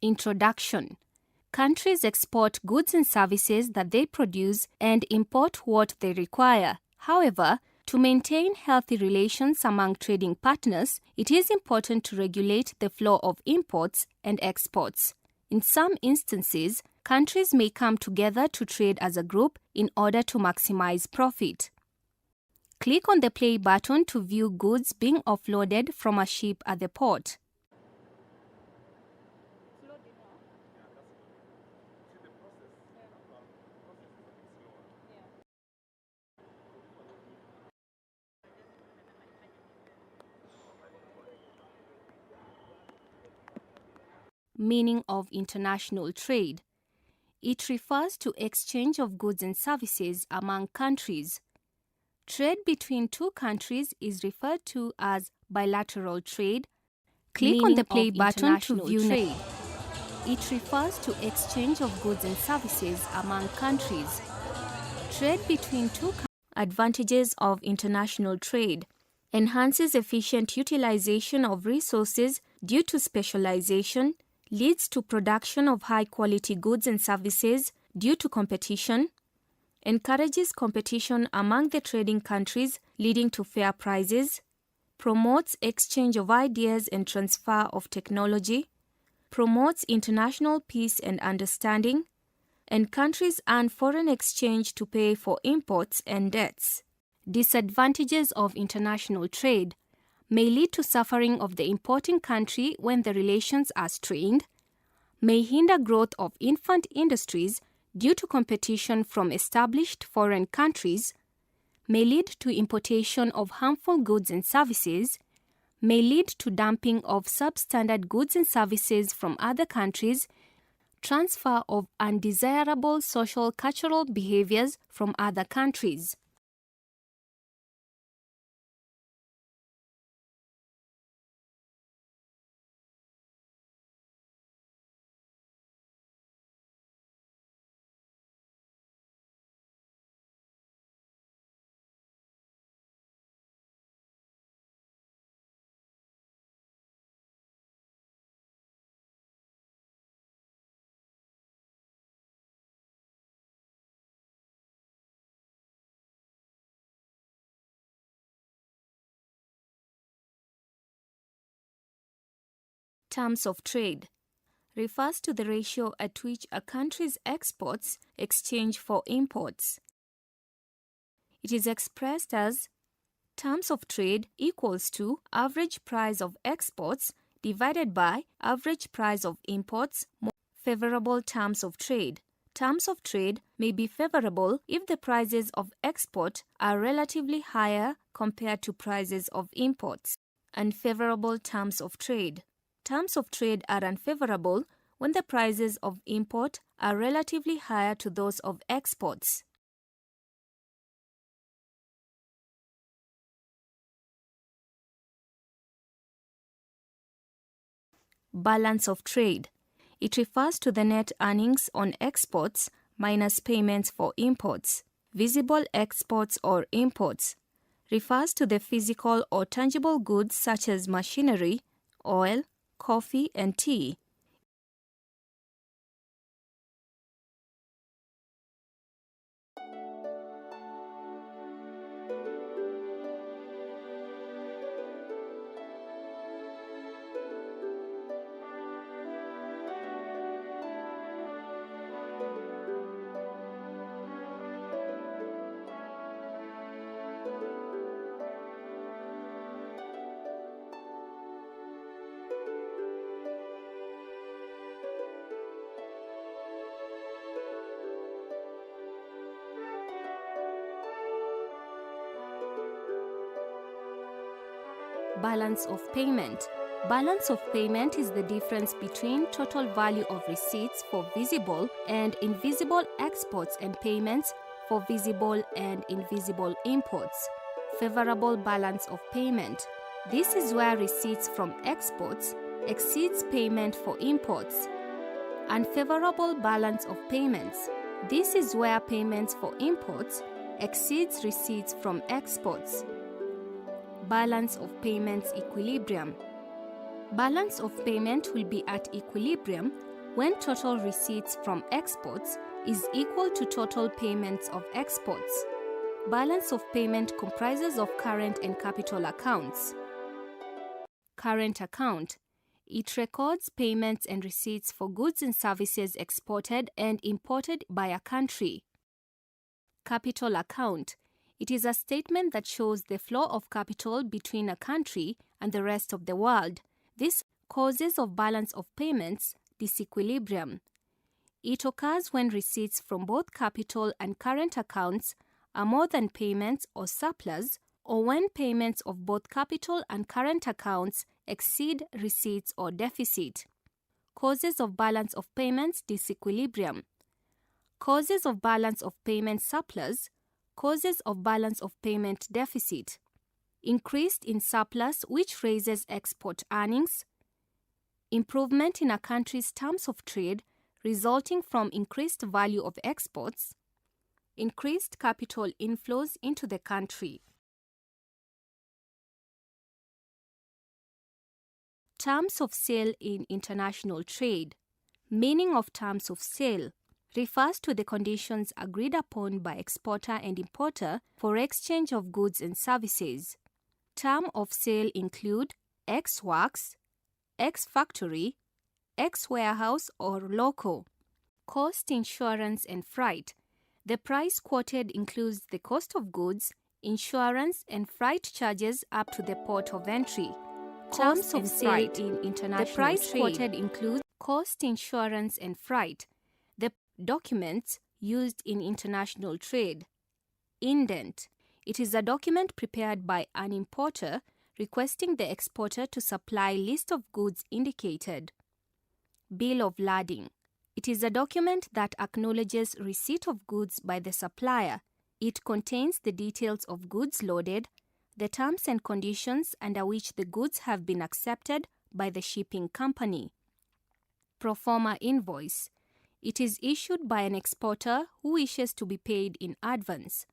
Introduction. Countries export goods and services that they produce and import what they require. However, to maintain healthy relations among trading partners, it is important to regulate the flow of imports and exports. In some instances, countries may come together to trade as a group in order to maximize profit. Click on the play button to view goods being offloaded from a ship at the port. Meaning of international trade. It refers to exchange of goods and services among countries. Trade between two countries is referred to as bilateral trade. Click on the play button to view trade. It refers to exchange of goods and services among countries. Trade between two countries. Advantages of international trade. Enhances efficient utilization of resources due to specialization, leads to production of high-quality goods and services due to competition, encourages competition among the trading countries leading to fair prices, promotes exchange of ideas and transfer of technology, promotes international peace and understanding, and countries earn foreign exchange to pay for imports and debts. Disadvantages of international trade may lead to suffering of the importing country when the relations are strained, may hinder growth of infant industries due to competition from established foreign countries, may lead to importation of harmful goods and services, may lead to dumping of substandard goods and services from other countries, transfer of undesirable social cultural behaviors from other countries. Terms of trade refers to the ratio at which a country's exports exchange for imports. It is expressed as terms of trade equals to average price of exports divided by average price of imports. Favorable terms of trade. Terms of trade may be favorable if the prices of export are relatively higher compared to prices of imports. Unfavorable terms of trade. Terms of trade are unfavorable when the prices of import are relatively higher to those of exports. Balance of trade. It refers to the net earnings on exports minus payments for imports. Visible exports or imports refers to the physical or tangible goods such as machinery, oil, coffee, and tea. Balance of payment. Balance of payment is the difference between total value of receipts for visible and invisible exports and payments for visible and invisible imports. Favorable balance of payment. This is where receipts from exports exceeds payment for imports. Unfavorable balance of payments. This is where payments for imports exceeds receipts from exports. Balance of payments equilibrium. Balance of payment will be at equilibrium when total receipts from exports is equal to total payments of exports. Balance of payment comprises of current and capital accounts. Current account. It records payments and receipts for goods and services exported and imported by a country. Capital account. It is a statement that shows the flow of capital between a country and the rest of the world. This causes of balance of payments disequilibrium. It occurs when receipts from both capital and current accounts are more than payments or surplus, or when payments of both capital and current accounts exceed receipts or deficit. Causes of balance of payments disequilibrium. Causes of balance of payment surplus. Causes of balance of payment deficit. Increased in surplus, which raises export earnings. Improvement in a country's terms of trade resulting from increased value of exports. Increased capital inflows into the country. Terms of sale in international trade. Meaning of terms of sale refers to the conditions agreed upon by exporter and importer for exchange of goods and services. Terms of sale include X works, X factory, X warehouse or local. Cost, insurance and freight. The price quoted includes the cost of goods, insurance and freight charges up to the port of entry. Terms of sale in international trade. The price quoted includes cost, insurance and freight. The documents used in international trade. Indent. It is a document prepared by an importer requesting the exporter to supply list of goods indicated. Bill of lading. It is a document that acknowledges receipt of goods by the supplier. It contains the details of goods loaded, the terms and conditions under which the goods have been accepted by the shipping company. Pro forma invoice. It is issued by an exporter who wishes to be paid in advance.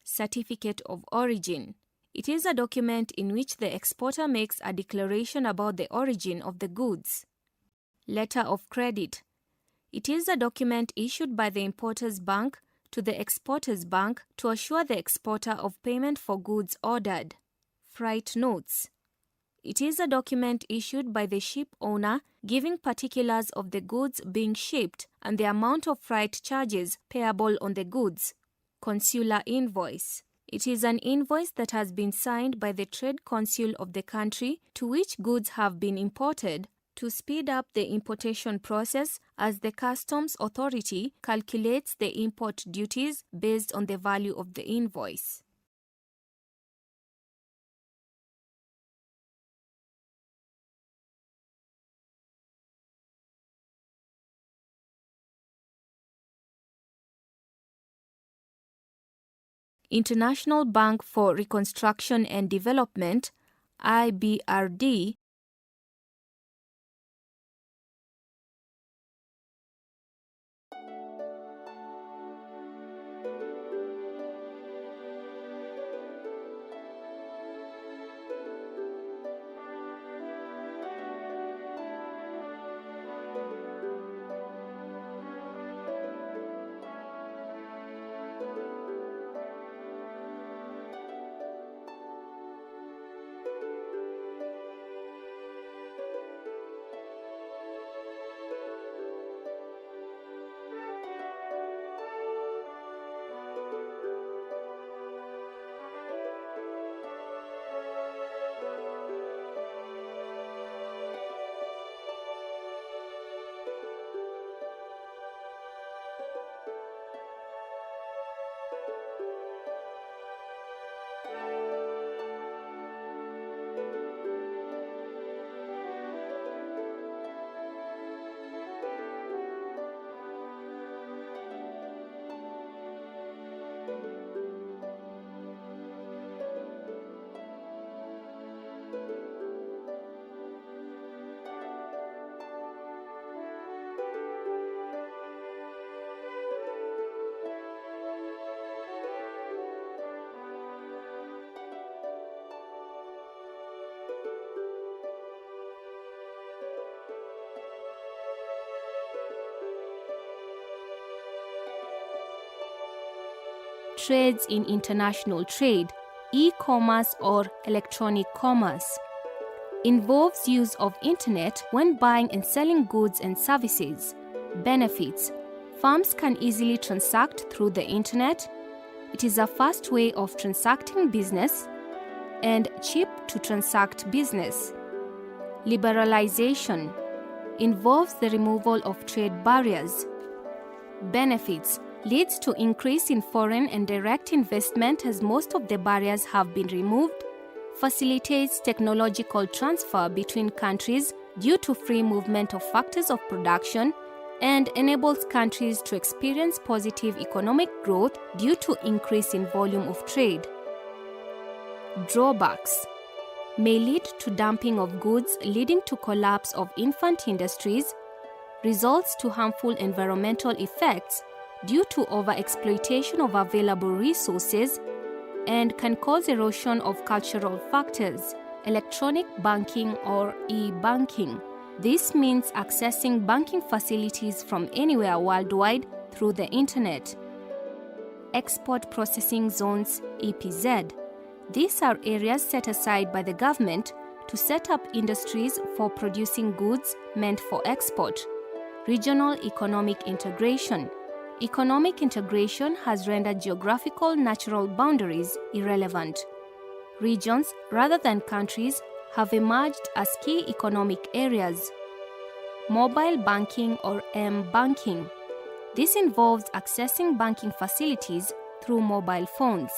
Certificate of origin. It is a document in which the exporter makes a declaration about the origin of the goods. Letter of credit. It is a document issued by the importer's bank to the exporter's bank to assure the exporter of payment for goods ordered. Freight notes. It is a document issued by the ship owner giving particulars of the goods being shipped and the amount of freight charges payable on the goods. Consular invoice. It is an invoice that has been signed by the trade consul of the country to which goods have been imported to speed up the importation process as the customs authority calculates the import duties based on the value of the invoice. International Bank for Reconstruction and Development, IBRD, trades in international trade, e-commerce or electronic commerce. Involves use of internet when buying and selling goods and services. Benefits: firms can easily transact through the internet. It is a fast way of transacting business and cheap to transact business. Liberalization involves the removal of trade barriers. Benefits: leads to increase in foreign and direct investment as most of the barriers have been removed. Facilitates technological transfer between countries due to free movement of factors of production, and enables countries to experience positive economic growth due to increase in volume of trade. Drawbacks: may lead to dumping of goods leading to collapse of infant industries, results to harmful environmental effects due to overexploitation of available resources, and can cause erosion of cultural factors. Electronic banking or e-banking. This means accessing banking facilities from anywhere worldwide through the internet. Export Processing Zones (EPZ). These are areas set aside by the government to set up industries for producing goods meant for export. Regional economic integration. Economic integration has rendered geographical natural boundaries irrelevant. Regions, rather than countries, have emerged as key economic areas. Mobile banking or m-banking. This involves accessing banking facilities through mobile phones.